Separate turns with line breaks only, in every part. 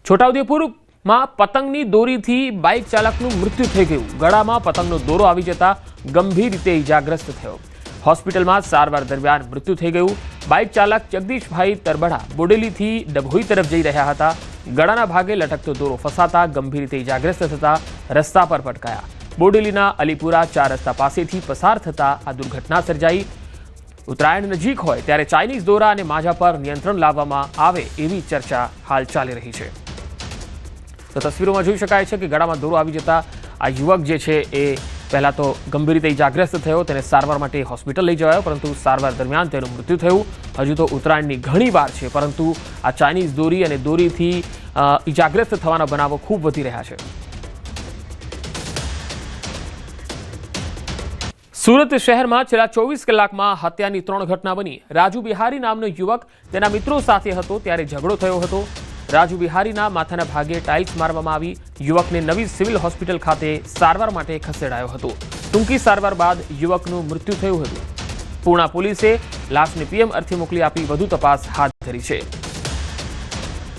છોટાઉદેપુરમાં પતંગની દોરીથી બાઇક ચાલકનું મૃત્યુ થઈ ગયું। ગળામાં પતંગનો દોરો આવી જતા ગંભીર રીતે ઇજાગ્રસ્ત થયો। હોસ્પિટલમાં સારવાર દરમિયાન મૃત્યુ થઈ ગયું। બાઇક ચાલક જગદીશભાઈ તરબડા બોડેલીથી ડભોઈ તરફ જઈ રહ્યા હતા। ગળાના ભાગે લટકતો દોરો ફસાતા ગંભીર રીતે ઇજાગ્રસ્ત થતા રસ્તા પર પટકાયા। બોડેલીના અલીપુરા 4 રસ્તા પાસેથી પસાર થતા આ દુર્ઘટના સર્જાઈ। ઉત્તરાયણ નજીક હોય ત્યારે ચાઇનીઝ દોરા અને માજા પર નિયંત્રણ લાવવામાં આવે એવી ચર્ચા હાલ ચાલી રહી છે। તો તસવીરોમાં જોઈ શકાય છે કે ગળામાં દોરો આવી જતા આ યુવક જે છે એ પહેલા તો ગંભીર રીતે ઇજાગ્રસ્ત થયો। તેને સારવાર માટે હોસ્પિટલ લઈ જવાયો, પરંતુ સારવાર દરમિયાન તેનું મૃત્યુ થયું। હજુ તો ઉત્તરાયણની ઘણી વાર છે, પરંતુ આ ચાઇનીઝ દોરી અને દોરીથી ઇજાગ્રસ્ત થવાના બનાવો ખૂબ વધી રહ્યા છે। સુરત શહેરમાં છેલ્લા 24 કલાકમાં હત્યાની 3 ઘટના બની। રાજુ બિહારી નામનો યુવક તેના મિત્રો સાથે હતો ત્યારે ઝઘડો થયો હતો। રાજુ બિહારીના માથાના ભાગે ટાઇલ્સ મારવામાં આવી। યુવકને નવી સિવિલ હોસ્પિટલ ખાતે સારવાર માટે ખસેડાયો હતો। ટૂંકી સારવાર બાદ યુવકનું મૃત્યુ થયું હતું। પૂર્ણા પોલીસે લાશને પીએમ અર્થે મોકલી આપી વધુ તપાસ હાથ ધરી છે।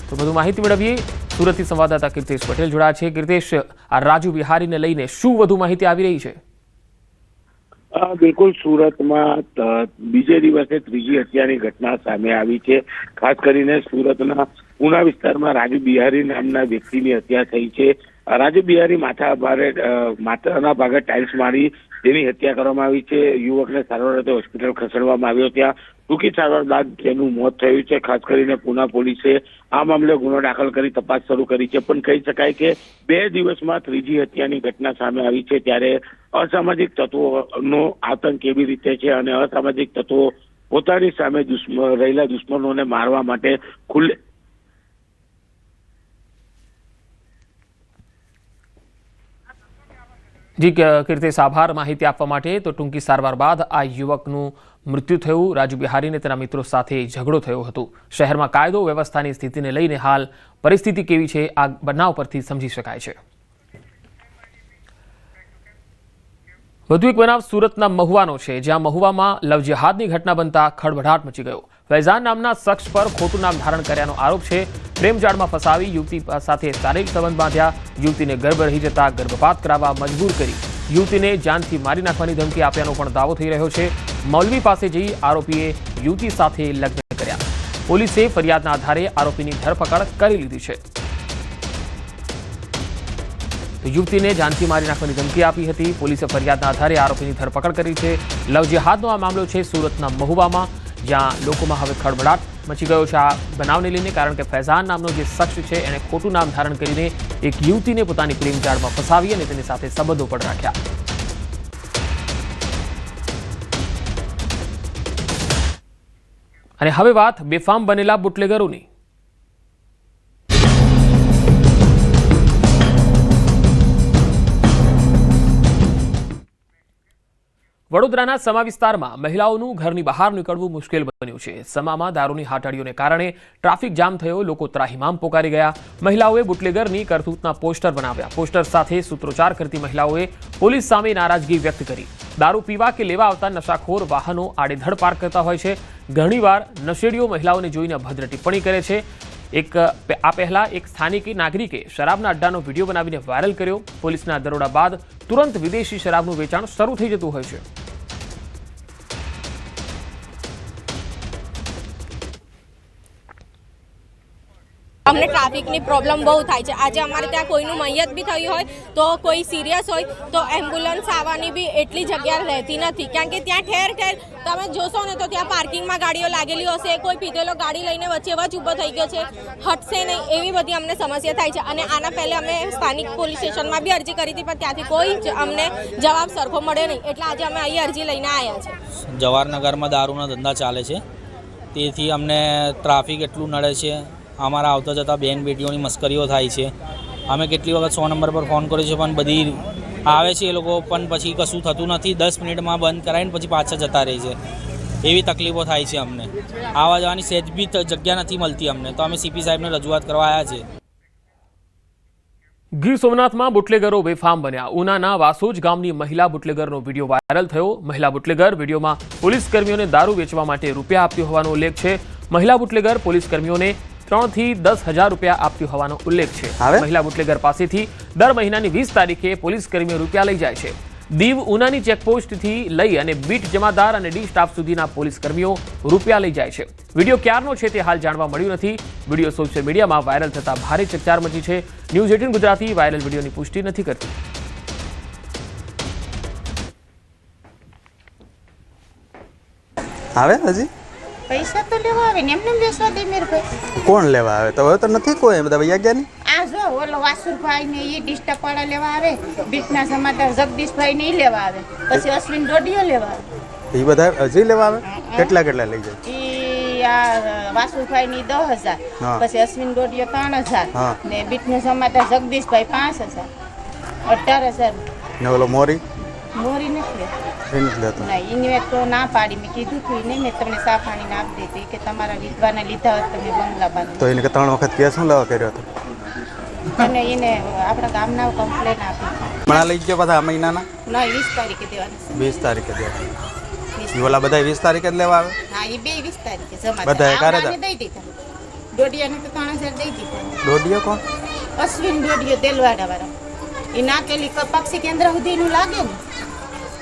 તો વધુ માહિતી મેળવીએ। સુરતથી સંવાદદાતા કીર્તેશ પટેલ જોડાયા છે। કીર્તેશ, આ રાજુ બિહારીને લઈને શું વધુ માહિતી આવી રહી છે?
બિલકુલ, સુરતમાં બીજે દિવસે ત્રીજી હત્યાની ઘટના સામે આવી છે। ખાસ કરીને સુરતના પૂના વિસ્તારમાં રાજુ બિહારી નામના વ્યક્તિની હત્યા થઈ છે। રાજુ બિહારી માથાના ભાગે ટાઇલ્સ મારી તેની હત્યા કરવામાં આવી છે। યુવકને સારવાર અર્થે હોસ્પિટલ ખસેડવામાં આવ્યો, ત્યાં ટૂંકી સારવાર બાદ તેનું મોત થયું છે। ખાસ કરીને પૂના પોલીસે આ મામલે ગુનો દાખલ કરી તપાસ શરૂ કરી છે। પણ કહી શકાય કે 2 દિવસમાં ત્રીજી હત્યાની ઘટના સામે આવી છે, ત્યારે અસામાજિક તત્વોનો આતંક કેવી રીતે છે અને અસામાજિક તત્વો પોતાની સામે રહેલા દુશ્મનોને મારવા માટે ખુલ્લે
જી કીર્તેશ, આભાર માહિતી આપવા માટે। તો ટૂંકી સારવાર બાદ આ યુવકનું મૃત્યુ થયું। રાજુ બિહારીને તેના મિત્રો સાથે ઝઘડો થયો હતો। શહેરમાં કાયદો વ્યવસ્થાની સ્થિતિને લઈને હાલ પરિસ્થિતિ કેવી છે આ બનાવ પરથી સમજી શકાય છે। વધુ એક બનાવ સુરતના મહુવાનો છે, જ્યાં મહુવામાં લવ જેહાદની ઘટના બનતા ખળભળાટ મચી ગયો। ફૈઝાન નામના શખ્સ પર ખોટું નામ ધારણ કર્યાનો આરોપ છે। પ્રેમજાળમાં ફસાવી યુવતી સાથે શારીરિક સંબંધ બાંધ્યા, યુવતીને ગર્ભ રહી જતા ગર્ભપાત કરાવવા મજબૂર કરી યુવતીને જાનથી મારી નાખવાની ધમકી આપ્યાનો પણ દાવો થઈ રહ્યો છે। મૌલવી પાસે જઈ આરોપીએ યુવતી સાથે લગ્ન કર્યા। પોલીસે ફરિયાદના આધારે આરોપીની ધરપકડ કરી લીધી છે। યુવતીને જાનથી મારી નાખવાની ધમકી આપી હતી। પોલીસે ફરિયાદના આધારે આરોપીની ધરપકડ કરી છે। લવ જેહાદનો આ મામલો છે સુરતના મહુવામાં, જ્યાં લોકોમાં હવે ખળભળાટ મચી ગયો છે આ બનાવને લઈને, કારણ કે ફૈઝાન નામનો જે શખ્સ છે એણે ખોટું નામ ધારણ કરીને એક યુવતીને પોતાની પ્રેમજાળમાં ફસાવી અને તેની સાથે સંબંધો પણ રાખ્યા। અને હવે વાત બેફામ બનેલા બુટલેગરોની। વડોદરાના સમા વિસ્તારમાં મહિલાઓનું ઘરની બહાર નીકળવું મુશ્કેલ બન્યું છે। સમામાં દારૂની હાટડીઓને કારણે ટ્રાફિક જામ થયો, લોકો ત્રાહિમામ પોકારી ગયા। મહિલાઓએ બુટલેગરની કરતૂતના પોસ્ટર બનાવ્યા। પોસ્ટર સાથે સૂત્રોચ્ચાર કરતી મહિલાઓએ પોલીસ સામે નારાજગી વ્યક્ત કરી। દારૂ પીવા કે લેવા આવતા નશાખોર વાહનો આડેધડ પાર્ક કરતા હોય છે। ઘણીવાર નશેડીઓ મહિલાઓને જોઈને અભદ્ર ટિપ્પણી કરે છે। આ પહેલા એક સ્થાનિક નાગરિકે શરાબના અડ્ડાનો વિડીયો બનાવીને વાયરલ કર્યો। પોલીસના દરોડા બાદ તુરંત વિદેશી શરાબનું વેચાણ શરૂ થઈ જતું હોય છે।
અમને ટ્રાફિકની પ્રોબ્લેમ બહુ થાય છે। આજે અમારે ત્યાં કોઈનું મૈયત બી થયું હોય તો કોઈ સિરિયસ હોય તો એમ્બ્યુલન્સ આવવાની બી એટલી જગ્યા રહેતી નથી, કારણ કે ત્યાં ઠેર ઠેર તમે જોશો ને તો ત્યાં પાર્કિંગમાં ગાડીઓ લાગેલી હશે, કોઈ પીધેલો ગાડી લઈને વચ્ચે વચ ઊભો થઈ ગયો છે, હટશે નહીં, એવી બધી અમને સમસ્યા થાય છે। અને આના પહેલાં અમે સ્થાનિક પોલીસ સ્ટેશનમાં બી અરજી કરી હતી, પણ ત્યાંથી કોઈ જ અમને જવાબ સરખો મળ્યો નહીં, એટલે આજે અમે અહીં અરજી લઈને આવ્યા છે।
જવાહરનગરમાં દારૂના ધંધા ચાલે છે, તેથી અમને ટ્રાફિક એટલું નડે છે। અમારા આવતા જતા બેન બેટીઓની મસ્કરીઓ થાય છે। અમે કેટલી વખત 100 નંબર પર ફોન કર્યો છે, પણ બધી આવે છે એ લોકો, પણ પછી કશું થતું નથી। 10 મિનિટમાં બંધ કરાવીને પછી પાછા જતા રહે છે। એવી તકલીફો થાય છે અમને। આવવા જવાની સહેજ બી જગ્યા નથી મળતી અમને, તો અમે સીપી સાહેબને રજૂઆત કરવા આવ્યા છે।
ગીર સોમનાથમાં બુટલેગરો બેફામ બન્યા। ઉનાના વાસોજ ગામની મહિલા બુટલેગરનો વિડીયો વાયરલ થયો। મહિલા બુટલેગર વિડીયોમાં પોલીસ કર્મીઓને દારૂ વેચવા માટે રૂપિયા આપ્યો હોવાનો ઉલ્લેખ છે। મહિલા બુટલેગર પોલીસ કર્મીઓને 3 થી 10,000 રૂપિયા આપતી હોવાનો ઉલ્લેખ છે. મહિલા બુટલેગર પાસેથી દર મહિનાની 20 તારીખે પોલીસ કર્મીઓ રૂપિયા લઈ જાય છે. દીવ ઉનાની ચેકપોસ્ટથી લઈ અને બીટ જમાદાર અને ડી સ્ટાફ સુધીના પોલીસ કર્મીઓ રૂપિયા લઈ જાય છે. વિડીયો ક્યારનો છે તે હાલ જાણવા મળ્યું નથી. વિડીયો સોશિયલ મીડિયામાં વાયરલ થતા ભારે ચકચાર મચી છે. ન્યૂઝ 18 ગુજરાતી વાયરલ વિડીયોની પુષ્ટિ નથી કરતી.
આવે હજી
પૈસા તો લેવા આવે ને એમને બેસવા દે મેર ભાઈ.
કોણ લેવા આવે? તો હવે તો નથી કોઈ, બધા વૈયા ગયા ને.
આ જો ઓલો વાસુરભાઈ ને એ ડિસ્ટર્બ વાળા લેવા આવે, બીટના સમાધાન જગદીશભાઈ ને ઈ લેવા આવે, પછી અશ્વિન ડોડિયો લેવા આવે.
એ બધા હજી લેવા આવે? કેટલા લઈ જાય?
ઈ આ વાસુરભાઈ ની 10,000, પછી અશ્વિન ડોડિયો 3,000 ને બીટના સમાધાન જગદીશભાઈ 5,000, 18,000.
ને ઓલો મોરી
નથી
એને જ લેતો.
ના એને તો ના પાડી. મેં કીધું તું નહીં મેં તમને સા પાણી ના આપી દીધી કે તમારા વિધવાના લીધા હોત તમે બંગલા બાંધો.
તો એને 3 વખત કેસ શું લેવા કર્યો હતો?
અને એને આપણા ગામના કમ્પ્લેન આપી.
હમણાં લઈ ગયો બધા આ મહિનાના?
ના 20 તારીખે દેવાના છે.
20 તારીખે દેવાના. એ ઓલા બધા 20 તારીખે જ લેવા આવે?
હા એ બે 20 તારીખે જમા
બધા એકારે
દઈ દીધા. ડોડિયાને તો 3,000 દઈ દીધા.
ડોડિયો કોણ?
અશ્વિન ડોડિયો દેલવાડા વાળા. એ નાકેલી પક્ષી કેન્દ્ર સુધી નું લાગે ને,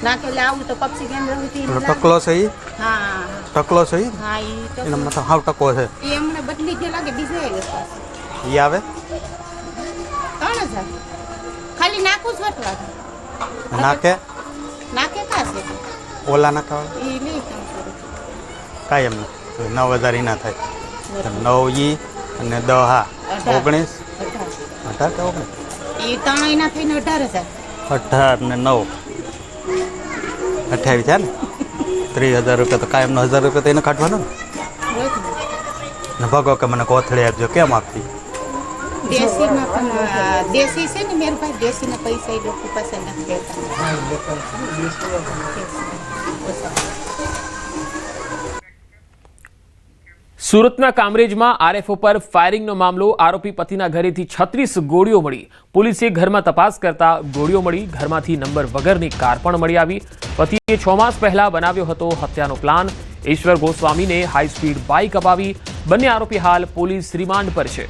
નાકેલી આવું તો પક્ષી કેન્દ્ર સુધી
ટકલો છે ઈ?
હા
ટકલો છે ઈ?
હા ઈ તો
એનો મતલબ હાવ ટકો છે.
એ હમણાં બદલી જે લાગે બીજે આવ્યો પાસે.
ઈ આવે
3,000 ખાલી નાકું જ વટવા.
નાકે
કાશે
ઓલા નાખવા
ઈ નહીં
કાંઈ એમ નહીં. 9,000 ઈ ના થાય. 9 ઈ અને 10 હા 19 18 કે 19
ઈ 3 ના થઈને 18,000.
18 ને 9 28 થયા ને. 30,000 રૂપિયા તો કાયમનો 1,000 રૂપિયા તો એને કાઢવાનો ને. ભગો કે મને કોથળી આપજો. કેમ આપતી?
દેશીમાં પણ દેશી છે ને મેર ભાઈ, દેશીના પૈસા એ લોકો પાસે નથી દેતા.
સુરતના કામરેજમાં આરએફઓ પર ફાયરિંગનો મામલો. આરોપી પતિના ઘરેથી 36 ગોળીઓ મળી. પોલીસે ઘરમાં તપાસ કરતા ગોળીઓ મળી. ઘરમાંથી નંબર વગરની કાર પણ મળી આવી. પતિએ 6 માસ પહેલા બનાવ્યો હતો હત્યાનો પ્લાન. ઈશ્વર ગોસ્વામીને હાઈ સ્પીડ બાઇક અપાવી. બંને આરોપી હાલ પોલીસ રિમાન્ડ પર છે.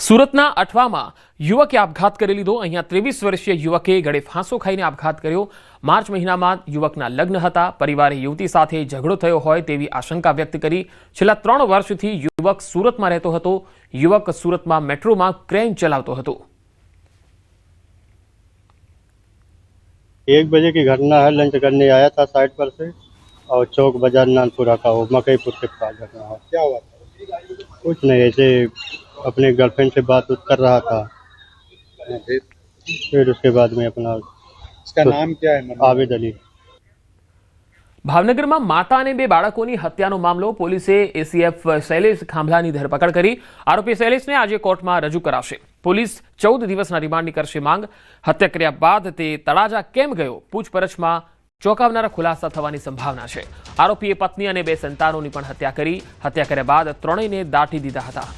સુરતના અઠવામાં યુવકે આપઘાત કરી લીધો. અહીંયા 23 વર્ષીય યુવકે ગળે ફાંસો ખાઈને આપઘાત કર્યો. માર્ચ મહિનામાં યુવકના લગ્ન હતા. પરિવારે યુવતી સાથે ઝઘડો થયો હોય તેવી આશંકા વ્યક્ત કરી. છેલ્લા 3 વર્ષથી યુવક સુરતમાં રહેતો હતો. યુવક સુરતમાં મેટ્રોમાં ક્રેન ચલાવતો હતો.
1 बजे की घटना है। लंच करने आया था साइड पर से और चौक बाजार नानपुरा का वो मकईपुर के पास घटना है। क्या हुआ था? कुछ नहीं, ऐसे अपने गर्लफ्रेंड से बात कर रहा था। फिर उसके बाद में अपना
इसका नाम क्या है?
आबिद अली।
ભાવનગરમાં માતા અને 2 બાળકોની હત્યાનો મામલો. પોલીસે એસીએફ શૈલેષ ખાંભલાની ધરપકડ કરી. આરોપી શૈલેષને આજે કોર્ટમાં રજૂ કરાશે. પોલીસ 14 દિવસના રિમાન્ડની કરશે માંગ. હત્યા કર્યા બાદ તે તળાજા કેમ ગયો? પૂછપરછમાં ચોંકાવનારા ખુલાસા થવાની સંભાવના છે. આરોપીએ પત્ની અને 2 સંતાનોની પણ હત્યા કરી. હત્યા કર્યા બાદ ત્રણેયને દાટી દીધા હતા.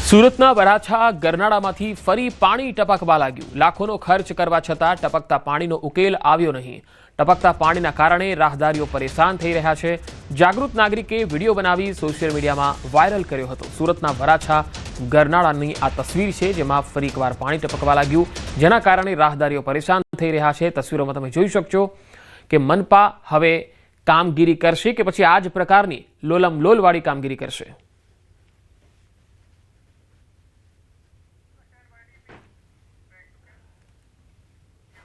સુરતના વરાછા ગરનાળામાંથી ફરી પાણી ટપકવા લાગ્યું. લાખોનો ખર્ચ કરવા છતાં ટપકતા પાણીનો ઉકેલ આવ્યો નહીં. ટપકતા પાણીના કારણે રાહદારીઓ પરેશાન થઈ રહ્યા છે. જાગૃત નાગરિકે વિડીયો બનાવી સોશિયલ મીડિયામાં વાયરલ કર્યો હતો. સુરતના વરાછા ગરનાળાની આ તસવીર છે, જેમાં ફરી એકવાર પાણી ટપકવા લાગ્યું, જેના કારણે રાહદારીઓ પરેશાન થઈ રહ્યા છે. તસવીરોમાં તમે જોઈ શકશો કે મનપા હવે કામગીરી કરશે કે પછી આ જ પ્રકારની લોલમલોલવાળી કામગીરી કરશે.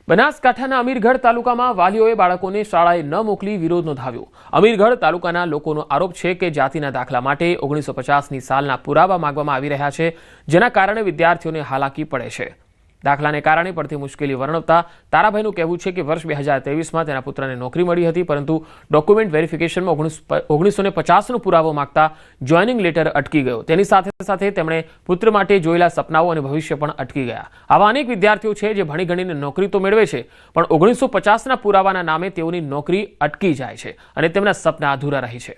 બનાસકાંઠાના અમીરગઢ તાલુકામાં વાલીઓએ બાળકોને શાળાએ ન મોકલી વિરોધ નોંધાવ્યો. અમીરગઢ તાલુકાના લોકોનો આરોપ છે કે જાતિના દાખલા માટે 1950ની સાલના પુરાવા માંગવામાં આવી રહ્યા છે, જેના કારણે વિદ્યાર્થીઓને હાલાકી પડે છે. દાખલાને કારણે પડતી મુશ્કેલી વર્ણવતા તારાભાઈનું કહેવું છે કે વર્ષ 2023માં તેના પુત્રને નોકરી મળી હતી, પરંતુ ડોક્યુમેન્ટ વેરિફિકેશનમાં 1950નો પુરાવો માંગતા જોઈનિંગ લેટર અટકી ગયો. તેની સાથે સાથે તેમણે પુત્ર માટે જોયેલા સપનાઓ અને ભવિષ્ય પણ અટકી ગયા. આવા અનેક વિદ્યાર્થીઓ છે જે ભણી ગણીને નોકરી તો મેળવે છે, પણ 1950ના પુરાવાના નામે તેઓની નોકરી અટકી જાય છે અને તેમના સપના અધૂરા રહે છે.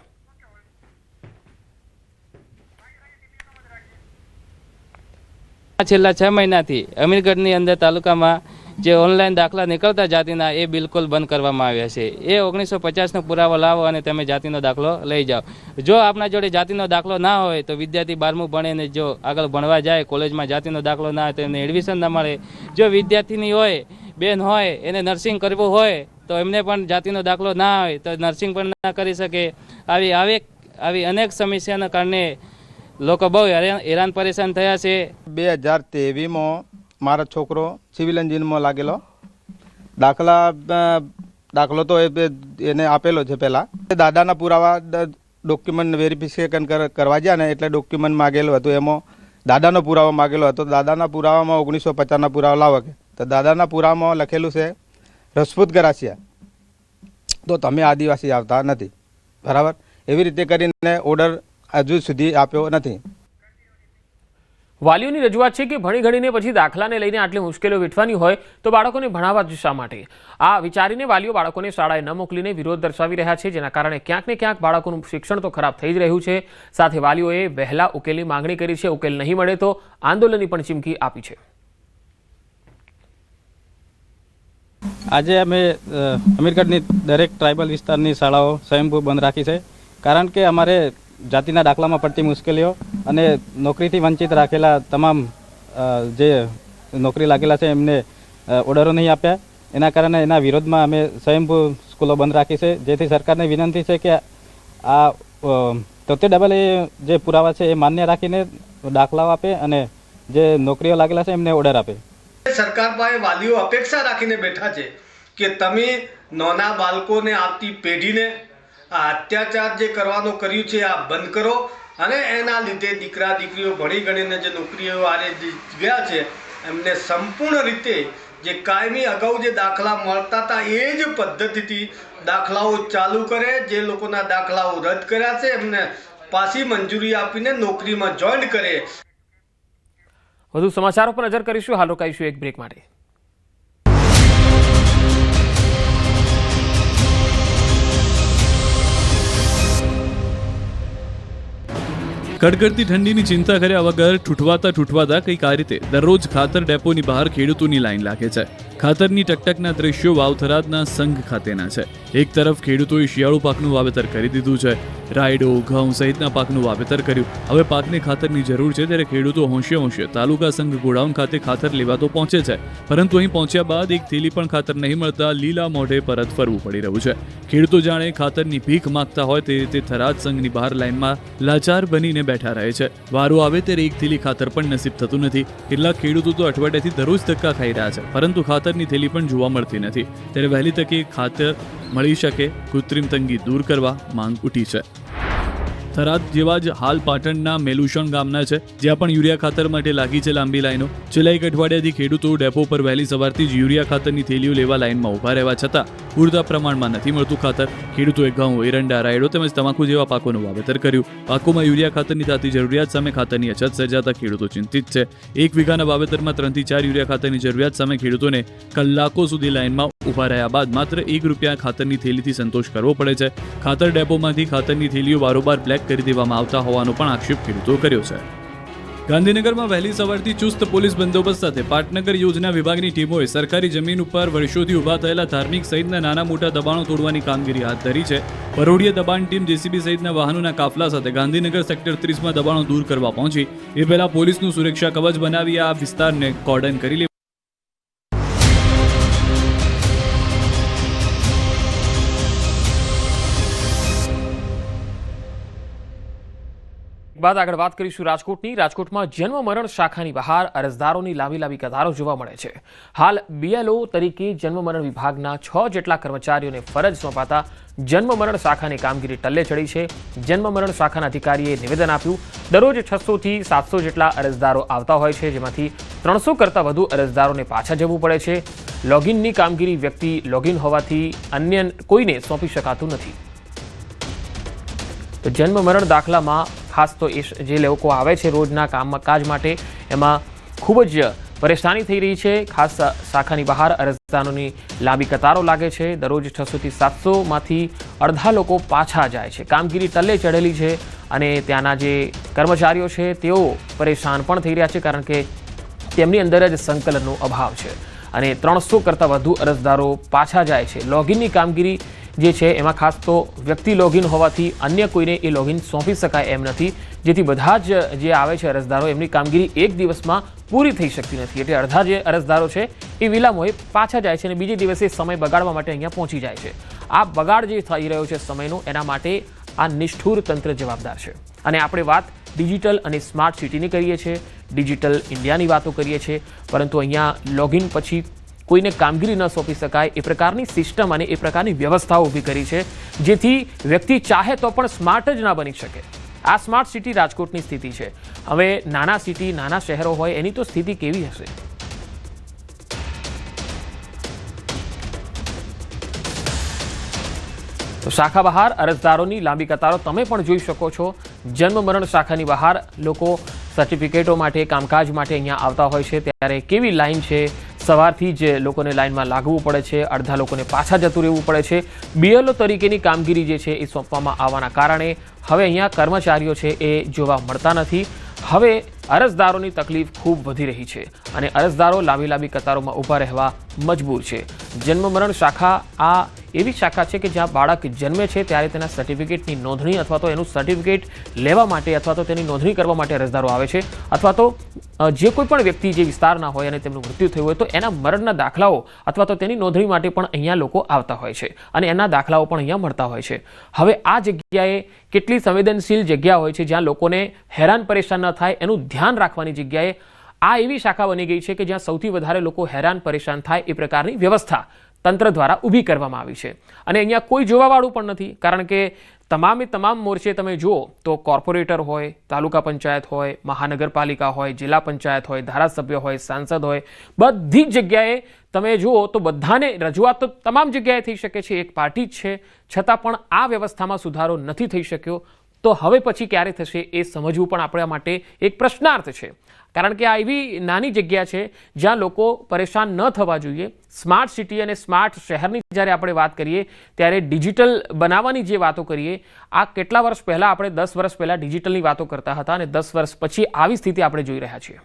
છેલ્લા 6 મહિનાથી અમીરગઢની અંદર તાલુકામાં જે ઓનલાઈન દાખલા નીકળતા જાતિના એ બિલકુલ બંધ કરવામાં આવ્યા છે. એ 1950નો પુરાવો લાવો અને તમે જાતિનો દાખલો લઈ જાઓ. જો આપણા જોડે જાતિનો દાખલો ના હોય તો વિદ્યાર્થી 12મું ભણે ને જો આગળ ભણવા જાય કોલેજમાં જાતિનો દાખલો ના હોય તો એમને એડમિશન ના મળે. જો વિદ્યાર્થીની હોય બેન હોય એને નર્સિંગ કરવું હોય તો એમને પણ જાતિનો દાખલો ના હોય તો નર્સિંગ પણ ના કરી શકે. આવી અનેક સમસ્યાના કારણે લોકો બહુ હેરાન પરેશાન થયા છે.
2023માં મારો છોકરો સિવિલ એન્જિનમાં લાગેલો. દાખલો તો એને આપેલો છે પહેલાં. દાદાના પુરાવા ડોક્યુમેન્ટ વેરિફિકેશન કરવા ગયા ને એટલે ડોક્યુમેન્ટ માગેલું હતું. એમાં દાદાનો પુરાવો માગેલો હતો. દાદાના પુરાવામાં 1950ના પુરાવા લાવો કે તો દાદાના પુરાવામાં લખેલું છે રજપૂત ગરાસિયા, તો તમે આદિવાસી આવતા નથી. બરાબર, એવી રીતે કરીને ઓર્ડર હજુ સુધી આપ્યો નથી.
વાલીઓની રજૂઆત છે કે ભણી ગણીને પછી દાખલાને લઈને આટલી મુશ્કેલીઓ વેઠવાની હોય તો બાળકોને ભણાવવા જ શા માટે? આ વિચારીને વાલીઓ બાળકોને શાળાએ ન મોકલીને વિરોધ દર્શાવી રહ્યા છે, જેના કારણે ક્યાંક ને ક્યાંક બાળકોનું શિક્ષણ તો ખરાબ થઈ જ રહ્યું છે. સાથે વાલીઓએ વહેલા ઉકેલની માંગણી કરી છે. ઉકેલ નહીં મળે તો આંદોલનની પણ ચીમકી આપી છે.
આજે અમે અમીરગઢની દરેક ટ્રાઇબલ વિસ્તારની શાળાઓ સ્વયંભૂ બંધ રાખી છે, કારણ કે અમારે જાતિના દાખલામાં પડતી મુશ્કેલીઓ અને નોકરીથી વંચિત રાખેલા તમામ જે નોકરી લાગેલા છે એમને ઓર્ડરો નહીં આપ્યા. એના કારણે એના વિરોધમાં અમે સ્વયંભૂ સ્કૂલો બંધ રાખી છે, જેથી સરકારને વિનંતી છે કે આ 73AA જે પુરાવા છે એ માન્ય રાખીને દાખલાઓ આપે અને જે નોકરીઓ લાગેલા છે એમને ઓર્ડર આપે.
સરકાર પાસે વાલીઓ અપેક્ષા રાખીને બેઠા છે કે તમે નાના બાળકોને આવતી પેઢીને આ અત્યાચાર જે કરવાનું કર્યું છે આ બંધ કરો અને એના લીધે દીકરા દીકરીઓ ભણી ગણીને જે નોકરીઓ આરે ગયા છે એમને સંપૂર્ણ રીતે જે કાયમી અગાઉ જે દાખલા મળતા હતા એ જ પદ્ધતિથી દાખલાઓ ચાલુ કરે. જે લોકોના દાખલાઓ રદ કર્યા છે એમને પાછી મંજૂરી આપીને નોકરીમાં જોઈન કરે.
વધુ સમાચારો પર નજર કરીશું. હાલ રોકાઈશું એક બ્રેક માટે.
કડકડતી ઠંડીની ચિંતા કર્યા વગર ઠૂઠવાતા કંઈક આ રીતે દરરોજ ખાતર ડેપોની બહાર ખેડૂતોની લાઈન લાગે છે. ખાતરની ટકટકના દ્રશ્યો વાવથરાદના સંઘ ખાતેના છે. એક તરફ ખેડૂતોએ શિયાળુ પાકનું વાવેતર કરી દીધું છે. રાયડો, ઘઉં સહિતના પાકનું વાવેતર કર્યું. હવે પાકને ખાતરની જરૂર છે ત્યારે ખેડૂતો હોંશે તાલુકા સંઘ ગોડાઉન ખાતે ખાતર લેવા તો પહોંચે છે, પરંતુ અહીં પહોંચ્યા બાદ એક થેલી પણ ખાતર નહીં મળતા લીલા મોઢે પરત ફરવું પડી રહ્યું છે. ખેડૂતો જાણે ખાતરની ભીખ માંગતા હોય તે રીતે થરાદ સંઘની બહાર લાઈનમાં લાચાર બનીને બેઠા રહે છે. વારો આવે ત્યારે એક થેલી ખાતર પણ નસીબ થતું નથી. કેટલાક ખેડૂતો તો અઠવાડિયાથી દરરોજ ધક્કા ખાઈ રહ્યા છે, પરંતુ ખાતરની થેલી પણ જોવા મળતી નથી. ત્યારે વહેલી તકે ખાતર મળી શકે, કૃત્રિમ તંગી દૂર કરવા માંગ ઉઠી છે. થરાદ જેવા જ હાલ પાટણના મેલુશણ ગામના છે, જ્યાં પણ યુરિયા ખાતર માટે લાગી છે લાંબી લાઈનો. છેલ્લા એક અઠવાડિયાથી ખેડૂતો ડેપો પર વહેલી સવારથી જ યુરિયા ખાતરની થેલીઓ લેવા લાઈનમાં ઊભા રહેવા છતાં પૂરતા પ્રમાણમાં નથી મળતું ખાતર. ખેડૂતોએ ઘઉં, એરંડા, રાયડો તેમજ તમાકુ જેવા પાકોનું વાવેતર કર્યું. પાકોમાં યુરિયા ખાતરની થતી જરૂરિયાત સામે ખાતરની અછત સર્જાતા ખેડૂતો ચિંતિત છે. 1 વીઘાના વાવેતરમાં 3 થી 4 યુરિયા ખાતરની જરૂરિયાત સામે ખેડૂતોને કલાકો સુધી લાઈનમાં ઊભા રહ્યા બાદ માત્ર ₹1 ખાતરની થેલીથી સંતોષ કરવો પડે છે. ખાતર ડેપોમાંથી ખાતરની થેલીઓ બારોબાર બ્લેક કરી દેવામાં આવતા હોવાનો પણ આક્ષેપ ખેડૂતો કર્યો છે. ગાંધીનગરમાં વહેલી સવારથી ચુસ્ત પોલીસ બંદોબસ્ત સાથે પાટનગર યોજના વિભાગની ટીમોએ સરકારી જમીન ઉપર વર્ષોથી ઊભા થયેલા ધાર્મિક સહિતના નાના મોટા દબાણો તોડવાની કામગીરી હાથ ધરી છે. પરોઢીય દબાણ ટીમ જેસીબી સહિતના વાહનોના કાફલા સાથે ગાંધીનગર સેક્ટર 30માં દબાણો દૂર કરવા પહોંચી. એ પહેલા પોલીસનું સુરક્ષા કવચ બનાવી આ વિસ્તારને કોર્ડન કરી
બાદ આગળ વાત કરીશું રાજકોટની. રાજકોટમાં જન્મ મરણ શાખાની બહાર અરજદારોની લાંબી કતારો જોવા મળે છે. હાલ BLO તરીકે જન્મ મરણ વિભાગના 6 જેટલા કર્મચારીઓને ફરજ સોંપાતા જન્મ મરણ શાખાની કામગીરી ટલ્લે ચડી છે. જન્મ મરણ શાખાના અધિકારીએ નિવેદન આપ્યું, દરરોજ 600 થી 700 જેટલા અરજદારો આવતા હોય છે, જેમાંથી 300 કરતાં વધુ અરજદારોને પાછા જવું પડે છે. લોગિનની કામગીરી વ્યક્તિ લોગિન હોવાથી અન્ય કોઈને સોંપી શકાતું નથી. તો જન્મ મરણ દાખલામાં ખાસ તો જે લોકો આવે છે રોજના કામકાજ માટે એમાં ખૂબ જ પરેશાની થઈ રહી છે. ખાસ શાખાની બહાર અરજદારોની લાંબી કતારો લાગે છે. દરરોજ 600 થી 700માંથી અડધા લોકો પાછા જાય છે. કામગીરી ટલ્લે ચડેલી છે અને ત્યાંના જે કર્મચારીઓ છે તેઓ પરેશાન પણ થઈ રહ્યા છે, કારણ કે તેમની અંદર જ સંકલનનો અભાવ છે અને 300 કરતાં વધુ અરજદારો પાછા જાય છે. લોગિનની કામગીરી જે છે એમાં ખાસ તો વ્યક્તિ લોગિન હોવાથી અન્ય કોઈને એ લોગિન સોંપી શકાય એમ નથી, જેથી બધા જ જે આવે છે અરજદારો એમની કામગીરી એક દિવસમાં પૂરી થઈ શકતી નથી. એટલે અડધા જે અરજદારો છે એ વિલામોએ પાછા જાય છે અને બીજે દિવસે સમય બગાડવા માટે અહીંયા પહોંચી જાય છે. આ બગાડ જે થઈ રહ્યો છે સમયનો, એના માટે આ નિષ્ઠુર તંત્ર જવાબદાર છે. અને આપણે વાત ડિજિટલ અને સ્માર્ટ સિટીની કરીએ છીએ, ડિજિટલ ઇન્ડિયાની વાતો કરીએ છીએ, પરંતુ અહીંયા લોગિન પછી કોઈને કામગીરી ન સોંપી શકાય એ પ્રકારની સિસ્ટમ અને એ પ્રકારની વ્યવસ્થાઓ ઊભી કરી છે, જેથી વ્યક્તિ ચાહે તો પણ સ્માર્ટ જ ના બની શકે. આ સ્માર્ટ સિટી રાજકોટની સ્થિતિ છે. હવે નાના સિટી, નાના શહેરો હોય એની તો સ્થિતિ કેવી હશે? તો શાખા બહાર અરજદારોની લાંબી કતારો તમે પણ જોઈ શકો છો. જન્મ મરણ શાખાની બહાર લોકો સર્ટિફિકેટો માટે, કામકાજ માટે અહીંયા આવતા હોય છે, ત્યારે કેવી લાઈન છે. સવારથી જ લોકોને લાઈનમાં લાગવું પડે છે, અડધા લોકોને પાછા જતું રહેવું પડે છે. BLO તરીકેની કામગીરી જે છે એ સોંપવામાં આવવાના કારણે હવે અહીંયા કર્મચારીઓ છે એ જોવા મળતા નથી. હવે અરજદારોની તકલીફ ખૂબ વધી રહી છે અને અરજદારો લાંબી કતારોમાં ઊભા રહેવા મજબૂર છે. જન્મ મરણ શાખા આ એવી શાખા છે કે જ્યાં બાળક જન્મે છે ત્યારે તેના સર્ટિફિકેટની નોંધણી અથવા તો એનું સર્ટિફિકેટ લેવા માટે અથવા તો તેની નોંધણી કરવા માટે અરજદારો આવે છે, અથવા તો જે કોઈ પણ વ્યક્તિ જે વિસ્તારના હોય અને તેમનું મૃત્યુ થયું હોય તો એના મરણના દાખલાઓ અથવા તો તેની નોંધણી માટે પણ અહીંયા લોકો આવતા હોય છે અને એના દાખલાઓ પણ અહીંયા મળતા હોય છે. હવે આ જગ્યાએ કેટલી સંવેદનશીલ જગ્યા હોય છે જ્યાં લોકોને હેરાન પરેશાન ન થાય એનું ધ્યાન રાખવાની જગ્યાએ આ એવી શાખા બની ગઈ છે કે જ્યાં સૌથી વધારે લોકો હેરાન પરેશાન થાય એ પ્રકારની વ્યવસ્થા તંત્ર દ્વારા ઊભી કરવામાં આવી છે. અને અહીંયા કોઈ જોવાવાળું પણ નથી, કારણ કે તમામ મોરચે તમે જુઓ તો કોર્પોરેટર હોય, તાલુકા પંચાયત હોય, મહાનગરપાલિકા હોય, જિલ્લા પંચાયત હોય, ધારાસભ્ય હોય, સાંસદ હોય, બધી જ જગ્યાએ તમે જુઓ તો બધાને રજૂઆત તો તમામ જગ્યાએ થઈ શકે છે, એક પાર્ટી જ છે, છતાં પણ આ વ્યવસ્થામાં સુધારો નથી થઈ શક્યો. તો હવે પછી ક્યારે થશે એ સમજવું પણ આપણા માટે એક પ્રશ્નાર્થ છે, કારણ કે આ એવી નાની જગ્યા છે જ્યાં લોકો પરેશાન ન થવા જોઈએ. સ્માર્ટ સિટી અને સ્માર્ટ શહેરની જ્યારે આપણે વાત કરીએ ત્યારે ડિજિટલ બનાવવાની જે વાતો કરીએ, આ કેટલા વર્ષ પહેલાં આપણે 10 વર્ષ પહેલાં ડિજિટલની વાતો કરતા હતા અને 10 વર્ષ પછી આવી સ્થિતિ આપણે જોઈ રહ્યા છીએ.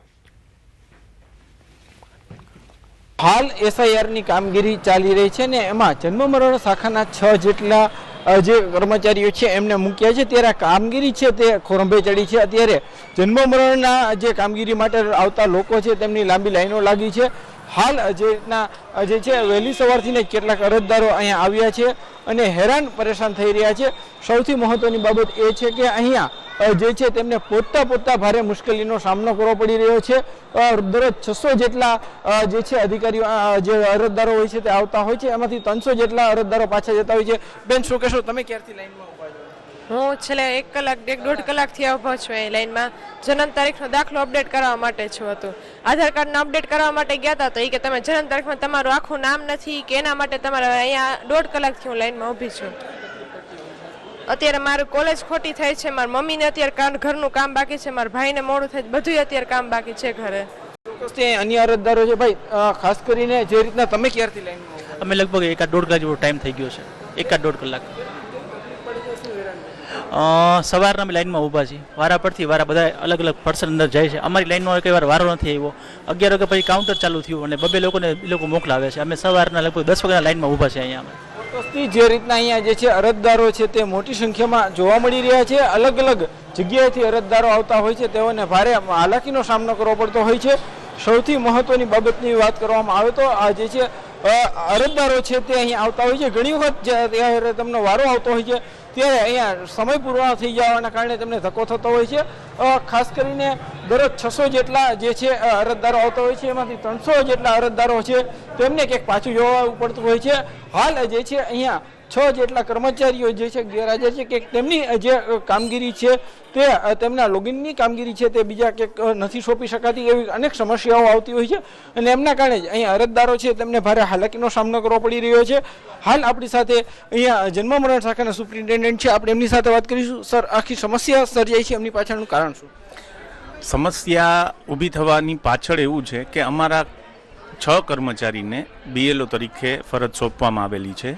હાલ SIRની કામગીરી ચાલી રહી છે ને એમાં જન્મ મરણ શાખાના 6 જેટલા જે કર્મચારીઓ છે એમને મૂક્યા છે, ત્યારે કામગીરી છે તે ખોરંભે ચડી છે. અત્યારે જન્મ મરણના જે કામગીરી માટે આવતા લોકો છે તેમની લાંબી લાઈનો લાગી છે. હાલ જે રીતના જે છે વહેલી સવારથી કેટલાક અરજદારો અહીંયા આવ્યા છે અને હેરાન પરેશાન થઈ રહ્યા છે. સૌથી મહત્વની બાબત એ છે કે અહીંયા જે છે તેમને પોતા ભારે મુશ્કેલીનો સામનો કરવો પડી રહ્યો છે. દરરોજ 600 જેટલા જે છે અધિકારીઓ જે અરજદારો હોય છે તે આવતા હોય છે, એમાંથી 300 જેટલા અરજદારો પાછા જતા હોય છે. બેન, શું કહેશો, તમે ક્યારથી લાઈનમાં ઉભા છો?
હું છેલ્લે 1 કલાક 1.5 કલાકથી ઊભો છું એ લાઈનમાં. જન્મ તારીખનો દાખલો અપડેટ કરવા માટે છું હતું. આધાર કાર્ડને અપડેટ કરવા માટે ગયા હતા તો એ કે તમે જન્મ તારીખમાં તમારું આખું નામ નથી કે એના માટે તમારે અહીંયા 1.5 કલાકથી હું લાઈનમાં ઊભી છું. અત્યારે મારું કોલેજ ખોટી થઈ છે, મારી મમ્મીને અત્યારે ઘરનું કામ બાકી છે, મારા ભાઈને મોડું થાય, બધું અત્યારે કામ બાકી છે ઘરે.
અન્ય અરજદારો છે ભાઈ, ખાસ કરીને જે રીતના તમે ક્યારથી લાઈનમાં?
અમે લગભગ 1.5 કલાક જેવો ટાઈમ થઈ ગયો છે. 1.5 કલાક સવારના અમે લાઈનમાં ઊભા છીએ. વારા પરથી વારા બધા અલગ અલગ પર્સન અંદર જાય છે. અમારી લાઈનમાં કઈ વાર વારો નથી આવ્યો. 11 વાગે પછી કાઉન્ટર ચાલુ થયું અને 2 લોકોને એ લોકો મોકલાવે છે. અમે સવારના લગભગ 10 વાગ્યાના લાઈનમાં ઊભા છે અહીંયા.
જે રીતના અહીંયા જે છે અરજદારો છે તે મોટી સંખ્યામાં જોવા મળી રહ્યા છે. અલગ અલગ જગ્યાએથી અરજદારો આવતા હોય છે, તેઓને ભારે હાલાકીનો સામનો કરવો પડતો હોય છે. સૌથી મહત્વની બાબતની વાત કરવામાં આવે તો આ જે છે અરજદારો છે તે અહીં આવતા હોય છે. ઘણી વખત જ્યારે તેમનો વારો આવતો હોય છે ત્યારે અહીંયા સમય પૂરો થઈ જવાના કારણે તેમને ધક્કો થતો હોય છે. ખાસ કરીને દરરોજ 600 જેટલા જે છે અરજદારો આવતા હોય છે, એમાંથી 300 જેટલા અરજદારો છે તેમને ક્યાંક પાછું જોવાનું પડતું હોય છે. હાલ જે છે અહીંયા 6 જેટલા કર્મચારીઓ જે છે ગેરહાજર છે કે તેમની જે કામગીરી છે તે તેમના લોગિનની કામગીરી છે તે બીજા ક્યાંક નથી સોંપી શકાતી, એવી અનેક સમસ્યાઓ આવતી હોય છે અને એમના કારણે જ અહીંયા અરજદારો છે તેમને ભારે હાલાકીનો સામનો કરવો પડી રહ્યો છે. હાલ આપણી સાથે અહીંયા જન્મ મરણ શાખાના સુપ્રિન્ટેન્ડન્ટ છે, આપણે એમની સાથે વાત કરીશું. સર, આખી સમસ્યા સર્જાઈ છે, એમની પાછળનું કારણ શું?
સમસ્યા ઊભી થવાની પાછળ એવું છે કે અમારા 6 કર્મચારીને BLO તરીકે ફરજ સોંપવામાં આવેલી છે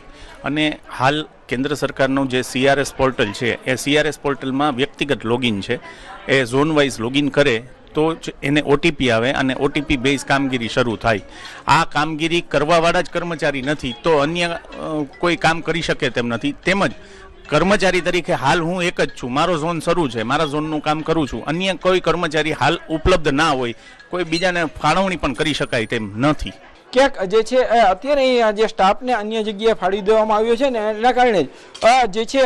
અને હાલ કેન્દ્ર સરકારનું જે CRS પોર્ટલ છે એ CRS પોર્ટલમાં વ્યક્તિગત લોગિન છે. એ ઝોન વાઇઝ લોગિન કરે તો જ એને ઓટીપી આવે અને ઓટીપી બેઝ કામગીરી શરૂ થાય. આ કામગીરી કરવાવાળા જ કર્મચારી નથી તો અન્ય કોઈ કામ કરી શકે તેમ નથી. તેમજ કર્મચારી તરીકે હાલ હું એક જ છું, મારો ઝોન શરૂ છે, મારા ઝોનનું કામ કરું છું. અન્ય કોઈ કર્મચારી હાલ ઉપલબ્ધ ના હોય, કોઈ બીજાને ફાળવણી પણ કરી શકાય તેમ નથી.
ક્યાંક જે છે અત્યારે અહીંયા જે સ્ટાફને અન્ય જગ્યાએ ફાળવી દેવામાં આવ્યો છે ને એના કારણે જે છે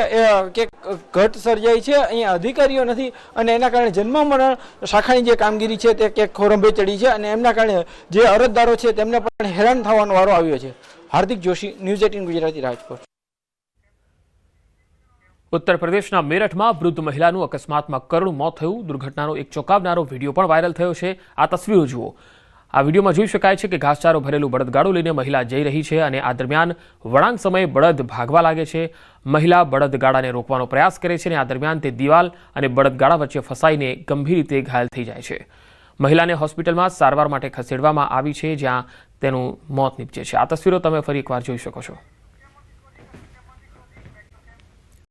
કે ઘટ સર્જાય છે. અહીંયા અધિકારીઓ નથી અને એના કારણે જન્મ મરણ શાખાની જે કામગીરી છે તે ક્યાંક ખોરંભે ચડી છે અને એમના કારણે જે અરજદારો છે તેમને પણ હેરાન થવાનો વારો આવ્યો છે. હાર્દિક જોશી, ન્યૂઝ 18 ગુજરાતી, રાજકોટ.
ઉત્તર પ્રદેશના મેરઠમાં વૃદ્ધ મહિલાનું અકસ્માતમાં કરુણ મોત થયું. દુર્ઘટનાનો એક ચોંકાવનારો વિડીયો પણ વાયરલ થયો છે. આ તસવીરો જુઓ. આ વિડીયોમાં જોઈ શકાય છે કે ઘાસચારો ભરેલું બળદગાડું લઈને મહિલા જઈ રહી છે અને આ દરમિયાન વળાંક સમયે બળદ ભાગવા લાગે છે. મહિલા બળદગાડાને રોકવાનો પ્રયાસ કરે છે અને આ દરમિયાન તે દિવાલ અને બળદગાડા વચ્ચે ફસાઈને ગંભીર રીતે ઘાયલ થઈ જાય છે. મહિલાને હોસ્પિટલમાં સારવાર માટે ખસેડવામાં આવી છે, જ્યાં તેનું મોત નીપજે છે. આ તસવીરો તમે ફરી એકવાર જોઈ શકો છો.